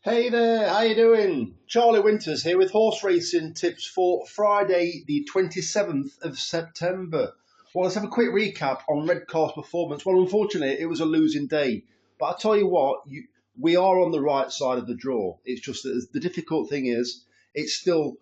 Hey there, how you doing? Charlie Winters here with horse racing tips for Friday, the 27th of September. Well, let's have a quick recap on Redcar's performance. Well, unfortunately, it was a losing day. But I tell you what, we are on the right side of the draw. It's just that the difficult thing is, it's still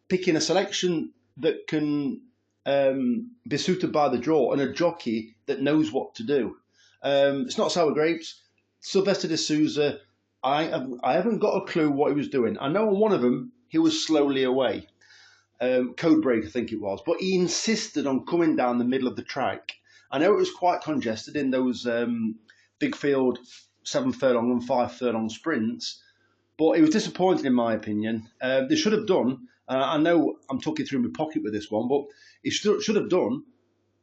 picking a selection that can be suited by the draw and a jockey that knows what to do. It's not sour grapes. Sylvester de Souza, I haven't got a clue what he was doing. I know on one of them he was slowly away, code break I think it was, but he insisted on coming down the middle of the track. I know it was quite congested in those big field 7 furlong and 5 furlong sprints, but it was disappointing in my opinion. They should have done. I know I'm talking through my pocket with this one, but it should have done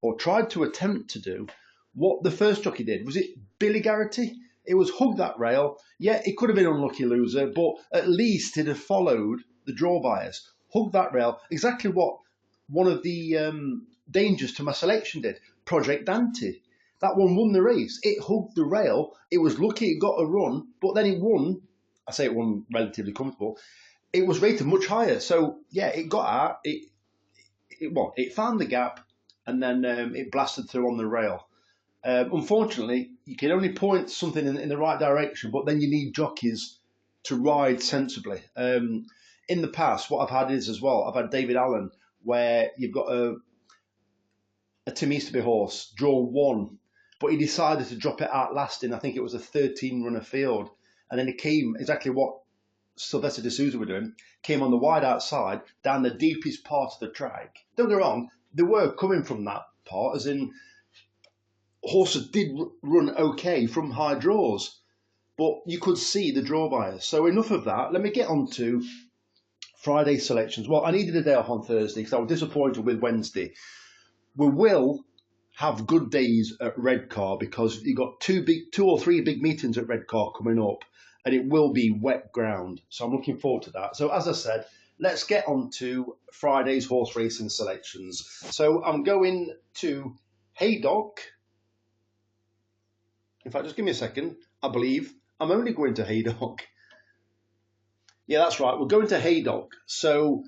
or tried to attempt to do what the first jockey did. Was it Billy Garrity? It was hug that rail. Yeah, it could have been unlucky loser, but at least he'd have followed the draw bias. Hug that rail. Exactly what one of the dangers to my selection did. Project Dante. That one won the race. It hugged the rail. It was lucky it got a run, but then it won. I say it won relatively comfortable. It was rated much higher. So yeah, it got out. It found the gap, and then it blasted through on the rail. Unfortunately, you can only point something in the right direction, but then you need jockeys to ride sensibly. In the past, what I've had is as well, I've had David Allen, where you've got a Tim Easterby horse, draw one, but he decided to drop it out last in, I think it was a 13-runner field. And then it came exactly what Sylvester de Souza were doing, came on the wide outside, down the deepest part of the track. Don't get me wrong, they were coming from that part, as in horses did run okay from high draws, but you could see the draw bias. So enough of that. Let me get on to Friday selections. Well, I needed a day off on Thursday because I was disappointed with Wednesday. We will have good days at Redcar because you've got two or three big meetings at Redcar coming up, and it will be wet ground. So I'm looking forward to that. So as I said, let's get on to Friday's horse racing selections. So I'm going to Haydock. In fact, just give me a second. I believe I'm only going to Haydock. Yeah, that's right. We're going to Haydock. So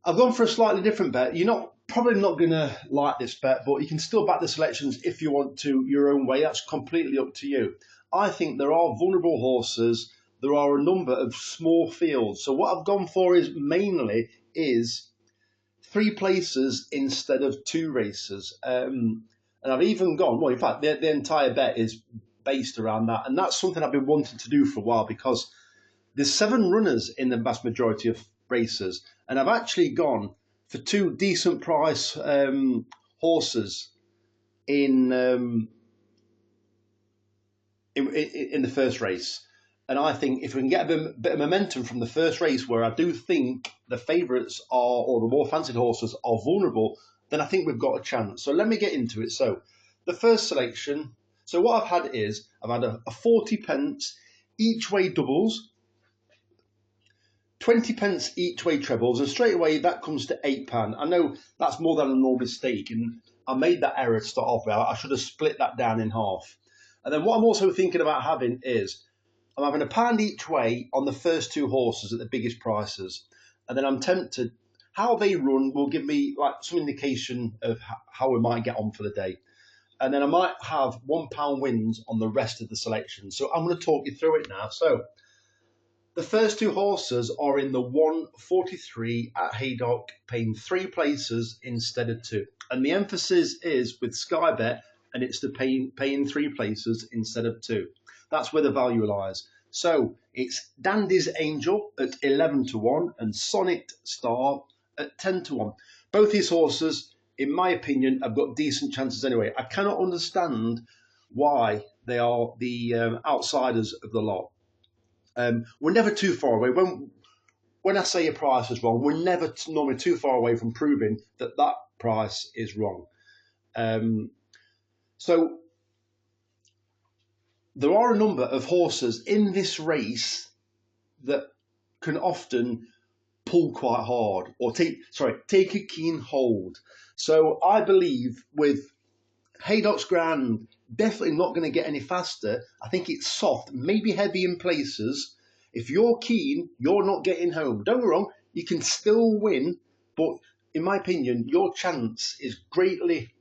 I've gone for a slightly different bet. You're probably not going to like this bet, but you can still back the selections if you want to your own way. That's completely up to you. I think there are vulnerable horses. There are a number of small fields. So what I've gone for is 3 places instead of 2 races. And I've even gone, well, in fact, the entire bet is based around that. And that's something I've been wanting to do for a while because there's 7 runners in the vast majority of races. And I've actually gone for 2 decent price horses in the first race. And I think if we can get a bit of momentum from the first race, where I do think the favourites are, or the more fancied horses are vulnerable, then I think we've got a chance. So let me get into it. So the first selection, so what I've had is, I've had a 40 pence each way doubles, 20 pence each way trebles, and straight away that comes to £8. I know that's more than a normal stake, and I made that error to start off with. I should have split that down in half. And then what I'm also thinking about having is, I'm having £1 each way on the first 2 horses at the biggest prices. And then I'm tempted, how they run will give me like some indication of how we might get on for the day. And then I might have £1 wins on the rest of the selection. So I'm going to talk you through it now. So the first 2 horses are in the 143 at Haydock, paying 3 places instead of 2. And the emphasis is with Sky Bet, and it's the paying 3 places instead of 2. That's where the value lies. So it's Dandy's Angel at 11-1 and Sonnet Star at 10-1. Both these horses, in my opinion, have got decent chances anyway. I cannot understand why they are the outsiders of the lot. We're never too far away. When I say a price is wrong, we're never normally too far away from proving that that price is wrong. So there are a number of horses in this race that can often pull quite hard or take a keen hold. So I believe with Haydock's ground definitely not going to get any faster. I think it's soft, maybe heavy in places. If you're keen, you're not getting home. Don't get me wrong, you can still win, but in my opinion, your chance is greatly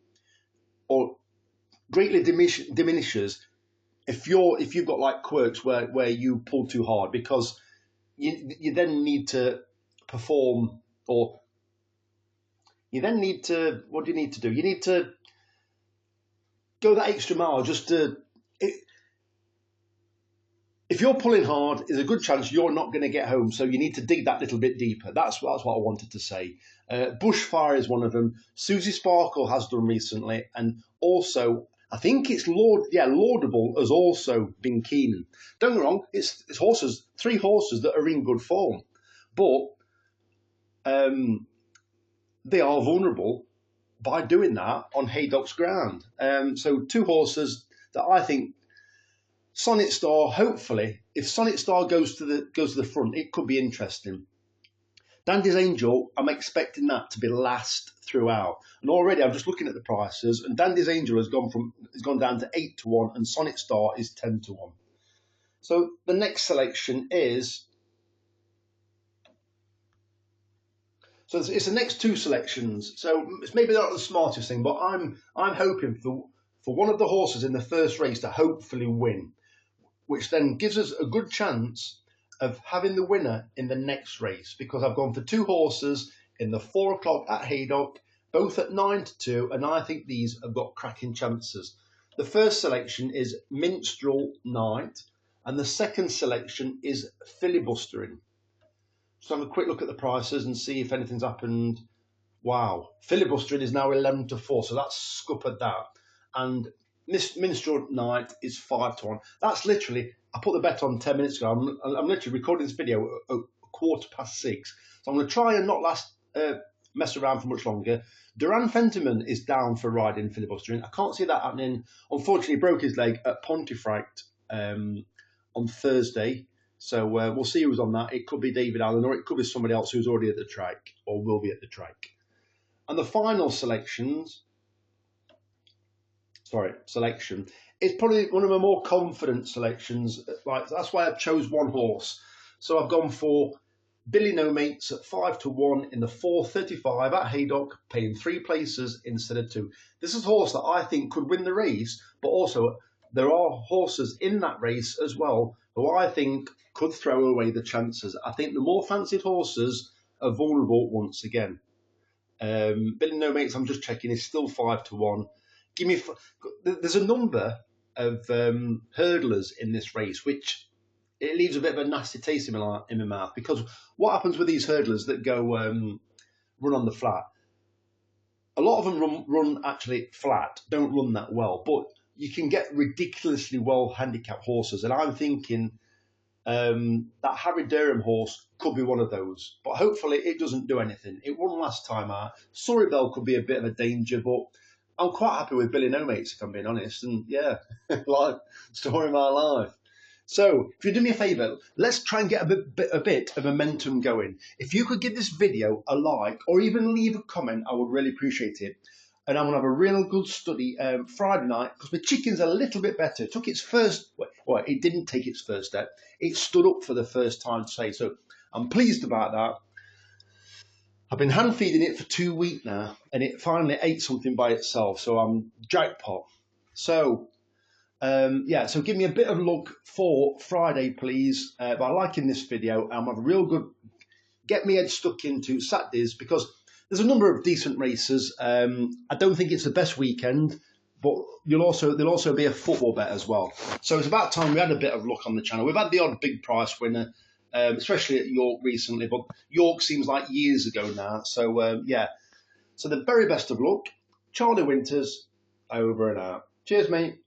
diminishes if you've got like quirks where you pull too hard, because you then need to perform, or you then need to, what do you need to do? You need to go that extra mile just to. If you're pulling hard, there's a good chance you're not going to get home. So you need to dig that little bit deeper. That's what I wanted to say. Bushfire is one of them. Susie Sparkle has done recently, and also I think it's Laudable has also been keen. Don't get me wrong, it's horses, 3 horses that are in good form, but they are vulnerable by doing that on Haydock's ground. So 2 horses that I think. Sonnet Star, hopefully, if Sonnet Star goes to the front, it could be interesting. Dandy's Angel, I'm expecting that to be last throughout. And already I'm just looking at the prices, and Dandy's Angel has gone down to 8 to 1, and Sonnet Star is 10 to 1. So the next selection is. So it's the next 2 selections. So it's maybe not the smartest thing, but I'm hoping for one of the horses in the first race to hopefully win, which then gives us a good chance of having the winner in the next race, because I've gone for 2 horses in the 4 o'clock at Haydock, both at 9 to 2, and I think these have got cracking chances. The first selection is Minstrel Knight, and the second selection is Filibustering. So have a quick look at the prices and see if anything's happened. Wow, Filibustering is now 11 to 4, so that's scuppered that. And Minstrel Knight is 5 to 1. That's literally, I put the bet on 10 minutes ago. I'm literally recording this video at 6:15. So I'm going to try and not mess around for much longer. Duran Fentiman is down for riding Filibustering. I can't see that happening. Unfortunately, he broke his leg at Pontefract on Thursday. So we'll see who's on that. It could be David Allen, or it could be somebody else who's already at the track or will be at the track. And the final selection is probably one of my more confident selections. Like, that's why I chose one horse. So I've gone for Billy No Mates at 5 to 1 in the 4:35 at Haydock, paying 3 places instead of 2. This is a horse that I think could win the race, but also there are horses in that race as well who I think could throw away the chances. I think the more fancied horses are vulnerable once again. Billy No Mates, I'm just checking, is still 5 to 1. There's a number of hurdlers in this race, which it leaves a bit of a nasty taste in my mouth, because what happens with these hurdlers that go run on the flat? A lot of them run actually flat, don't run that well, but you can get ridiculously well handicapped horses, and I'm thinking that Harry Durham horse could be one of those, but hopefully it doesn't do anything. It won last time out. Surrey Bell could be a bit of a danger, but I'm quite happy with Billy No Mates, if I'm being honest. And yeah, like, story of my life. So if you do me a favour, let's try and get a bit of momentum going. If you could give this video a like, or even leave a comment, I would really appreciate it. And I'm going to have a real good study Friday night, because my chicken's a little bit better. It took its first, well, it didn't take its first step. It stood up for the first time today. So I'm pleased about that. I've been hand feeding it for 2 weeks now, and it finally ate something by itself. So I'm jackpot. So yeah, so give me a bit of luck for Friday, please, by liking this video. And have a real good, get me head stuck into Saturdays, because there's a number of decent races. I don't think it's the best weekend, but there'll also be a football bet as well. So it's about time we had a bit of luck on the channel. We've had the odd big price winner, especially at York recently, but York seems like years ago now. So yeah, so the very best of luck. Charlie Winters, over and out. Cheers, mate.